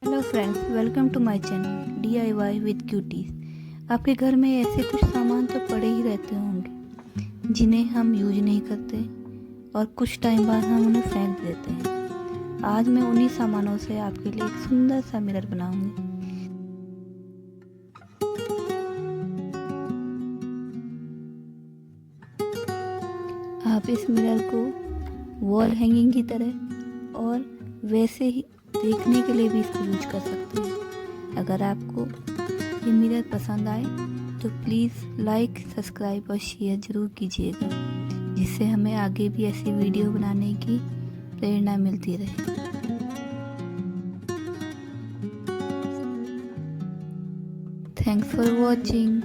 Hello friends, welcome to my channel DIY with cuties. आपके घर में ऐसे कुछ सामान तो पड़े ही रहते होंगे जिन्हें हम यूज नहीं करते और कुछ टाइम बाद हम उन्हें फेंक देते हैं। आज मैं उन्हीं सामानों से आपके लिए एक सुंदर सा मिरर बनाऊंगी। आप इस मिरर को वॉल हैंगिंग की तरह और वैसे ही देखने के लिए भी इसको यूज कर सकते हैं। अगर आपको ये मिरर पसंद आए तो प्लीज़ लाइक, सब्सक्राइब और शेयर ज़रूर कीजिएगा, जिससे हमें आगे भी ऐसी वीडियो बनाने की प्रेरणा मिलती रहे। Thanks for watching.